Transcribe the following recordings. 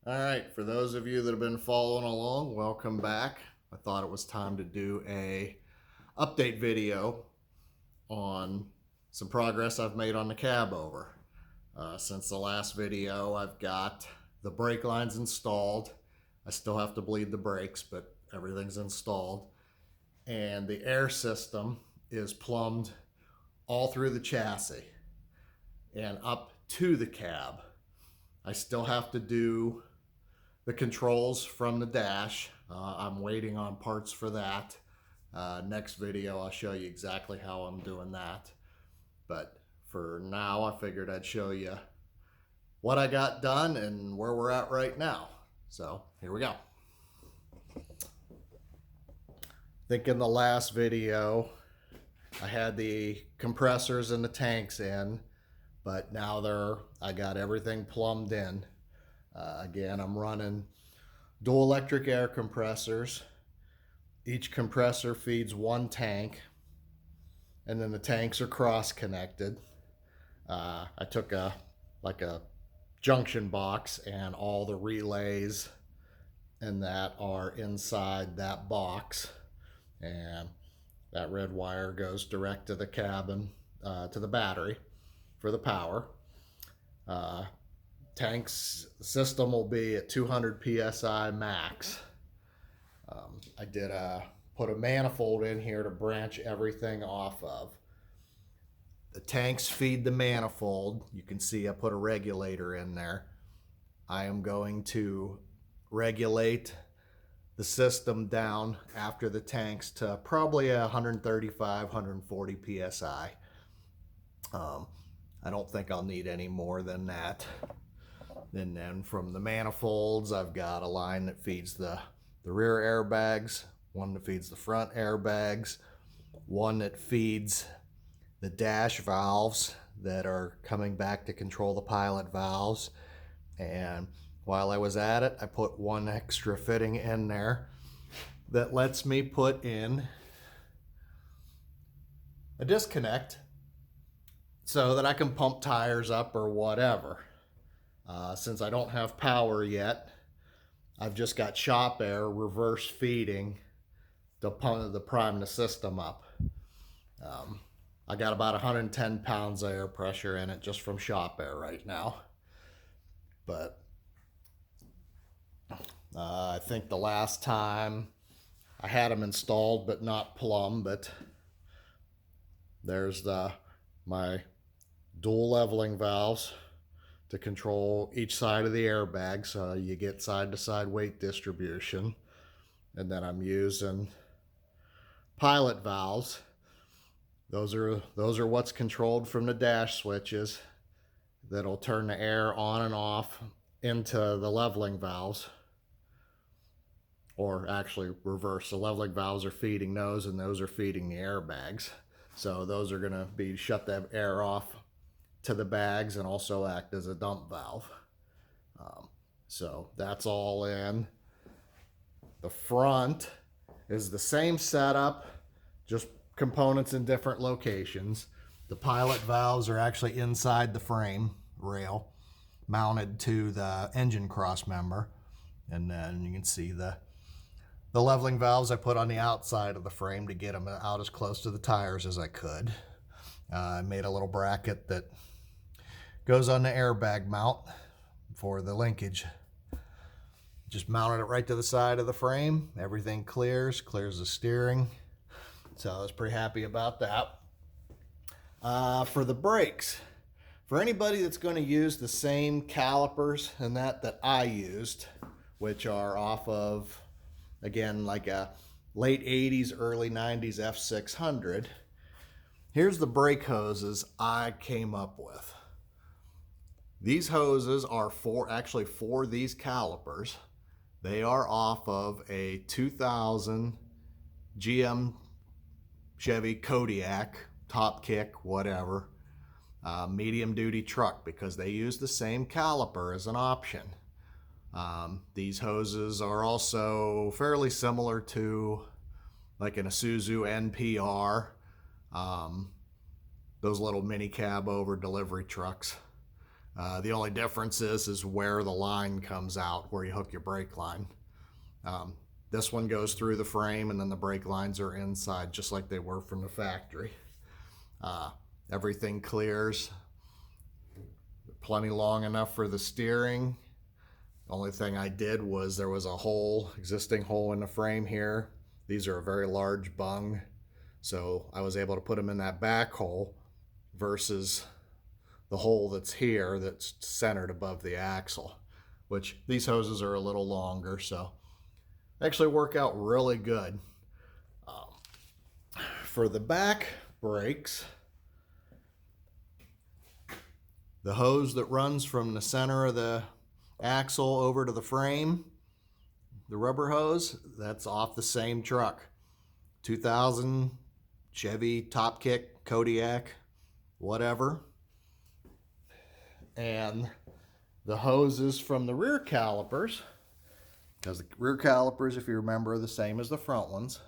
All right, for those of you that have been following along, welcome back. I thought it was time to do a update video on some progress I've made on the cab over. Since the last video, I've got the brake lines installed. I still have to bleed the brakes, but everything's installed. And the air system is plumbed all through the chassis and up to the cab. I still have to do the controls from the dash. I'm waiting on parts for that. Next video, I'll show you exactly how I'm doing that. But for now, I figured I'd show you what I got done and where we're at right now. So here we go. I think in the last video, I had the compressors and the tanks in, but now I got everything plumbed in. Again, I'm running dual electric air compressors. Each compressor feeds one tank, and then the tanks are cross connected. I took a junction box, and all the relays and that are inside that box, and that red wire goes direct to the cabin, to the battery for the power. Tanks system will be at 200 psi max. I did put a manifold in here to branch everything off of. The tanks feed the manifold. You can see I put a regulator in there. I am going to regulate the system down after the tanks to probably 135, 140 psi. I don't think I'll need any more than that. And then from the manifolds, I've got a line that feeds the rear airbags, one that feeds the front airbags, one that feeds the dash valves that are coming back to control the pilot valves. And while I was at it, I put one extra fitting in there that lets me put in a disconnect so that I can pump tires up or whatever. Since I don't have power yet, I've just got shop air reverse feeding to prime the system up. I got about 110 pounds of air pressure in it just from shop air right now. But I think the last time I had them installed but not plumbed, but there's my dual leveling valves to control each side of the airbag, so you get side-to-side weight distribution. And then I'm using pilot valves. Those are what's controlled from the dash switches that'll turn the air on and off into the leveling valves, or actually reverse. The leveling valves are feeding those, and those are feeding the airbags. So those are going to be shut that air off to the bags and also act as a dump valve. So that's all in. The front is the same setup, just components in different locations. The pilot valves are actually inside the frame rail, mounted to the engine cross member. And then you can see the leveling valves I put on the outside of the frame to get them out as close to the tires as I could. I made a little bracket that goes on the airbag mount for the linkage. Just mounted it right to the side of the frame. Everything clears the steering. So I was pretty happy about that. For the brakes, for anybody that's going to use the same calipers and that I used, which are off of, again, like a late 80s, early 90s F600, here's the brake hoses I came up with. These hoses are for these calipers. They are off of a 2000 GM Chevy Kodiak, top kick, whatever, medium duty truck, because they use the same caliper as an option. These hoses are also fairly similar to like an Isuzu NPR, those little mini cab over delivery trucks. The only difference is where the line comes out, where you hook your brake line. This one goes through the frame, and then the brake lines are inside, just like they were from the factory. Everything clears. Plenty long enough for the steering. The only thing I did was there was a existing hole in the frame here. These are a very large bung, so I was able to put them in that back hole versus the hole that's here that's centered above the axle, which these hoses are a little longer, so they actually work out really good. For the back brakes, the hose that runs from the center of the axle over to the frame, the rubber hose, that's off the same truck. 2000 Chevy Top Kick, Kodiak, whatever. And the hoses from the rear calipers, because the rear calipers, if you remember, are the same as the front ones.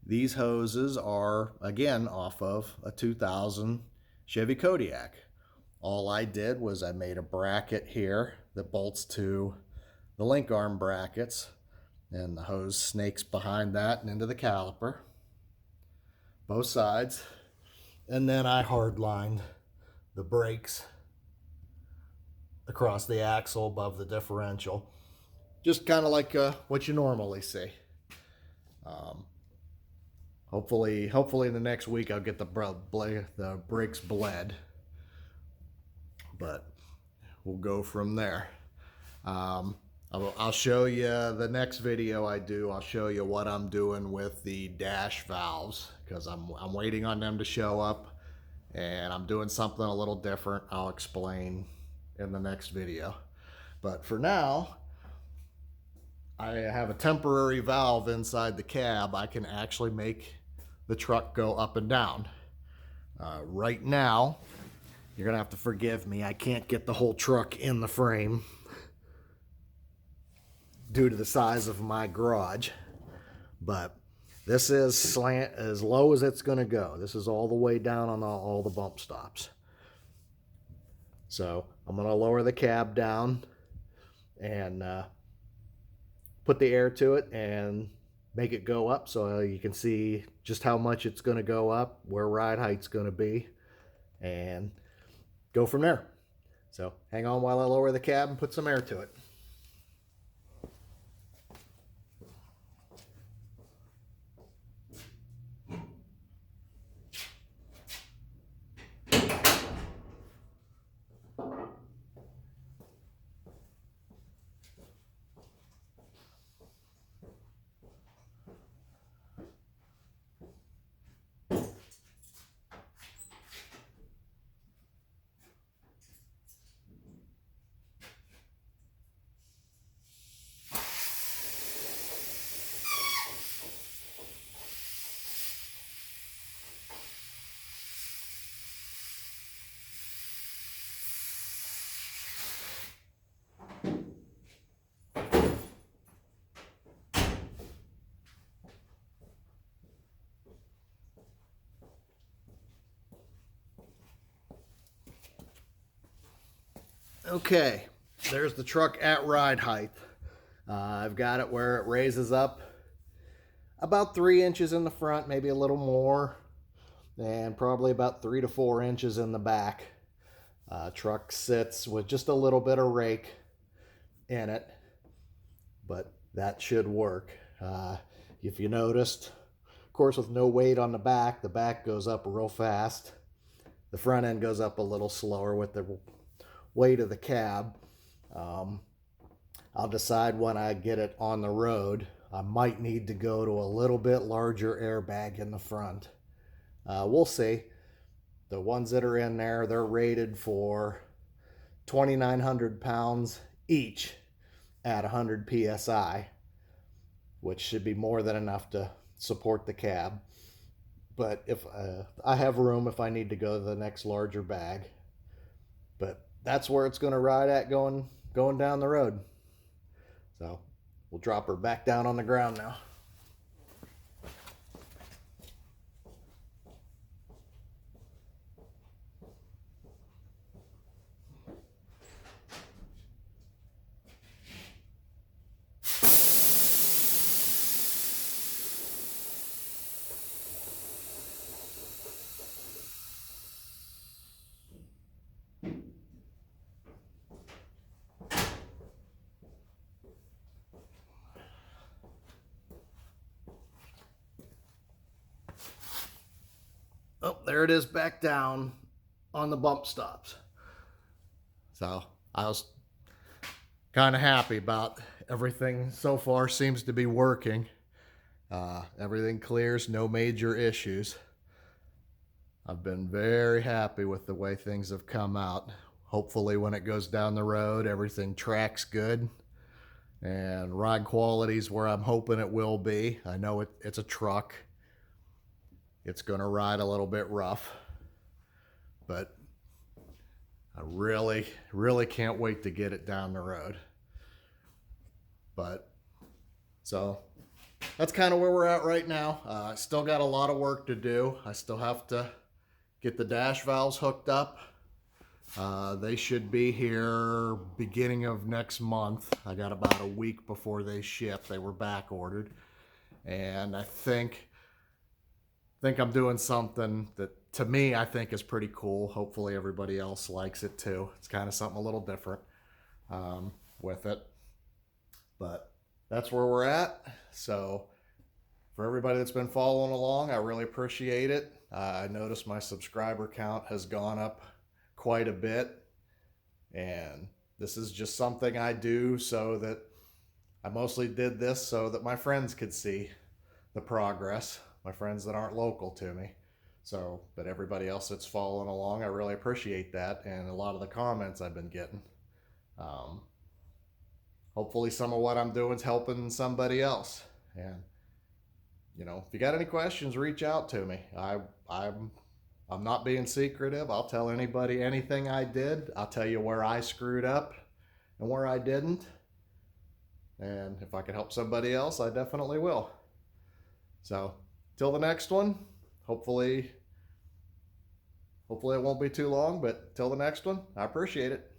These hoses are, again, off of a 2000 Chevy Kodiak. All I did was I made a bracket here that bolts to the link arm brackets, and the hose snakes behind that and into the caliper, both sides. And then I hardlined the brakes across the axle above the differential, just kind of like what you normally see. Hopefully in the next week I'll get the brakes bled, but we'll go from there. I'll show you the next video I do. I'll show you what I'm doing with the dash valves, because I'm waiting on them to show up, and I'm doing something a little different. I'll explain in the next video. But for now, I have a temporary valve inside the cab. I can actually make the truck go up and down. Right now, you're gonna have to forgive me. I can't get the whole truck in the frame due to the size of my garage, but this is slant as low as it's gonna go. This is all the way down on all the bump stops. So I'm gonna lower the cab down and put the air to it and make it go up, so you can see just how much it's gonna go up, where ride height's gonna be, and go from there. So hang on while I lower the cab and put some air to it. Okay, there's the truck at ride height. I've got it where it raises up about 3 inches in the front, maybe a little more, and probably about 3 to 4 inches in the back. Truck sits with just a little bit of rake in it, but that should work. If you noticed, of course, with no weight on the back goes up real fast. The front end goes up a little slower with the weight of the cab. I'll decide when I get it on the road. I might need to go to a little bit larger airbag in the front. We'll see. The ones that are in there, they're rated for 2,900 pounds each at 100 psi, which should be more than enough to support the cab. But if I have room if I need to go to the next larger bag. But that's where it's going to ride at going down the road. So we'll drop her back down on the ground now. there it is back down on the bump stops. So I was kind of happy about everything so far. Seems to be working. Everything clears, no major issues. I've been very happy with the way things have come out. Hopefully when it goes down the road, everything tracks good and ride quality is where I'm hoping it will be. I know it's a truck. It's going to ride a little bit rough, but I really, really can't wait to get it down the road. But so that's kind of where we're at right now. I still got a lot of work to do. I still have to get the dash valves hooked up. They should be here beginning of next month. I got about a week before they ship. They were back ordered, and I think I'm doing something that to me I think is pretty cool. Hopefully everybody else likes it too. It's kind of something a little different with it, but that's where we're at. So for everybody that's been following along, I really appreciate it. I noticed my subscriber count has gone up quite a bit, and this is just something I do so that I mostly did this so that my friends could see the progress, my friends that aren't local to me. So, but everybody else that's following along, I really appreciate that, and a lot of the comments I've been getting. Hopefully some of what I'm doing is helping somebody else. And you know, if you got any questions, reach out to me. I'm not being secretive. I'll tell anybody anything I did. I'll tell you where I screwed up and where I didn't. And if I can help somebody else, I definitely will. So, till the next one, hopefully it won't be too long, but till the next one, I appreciate it.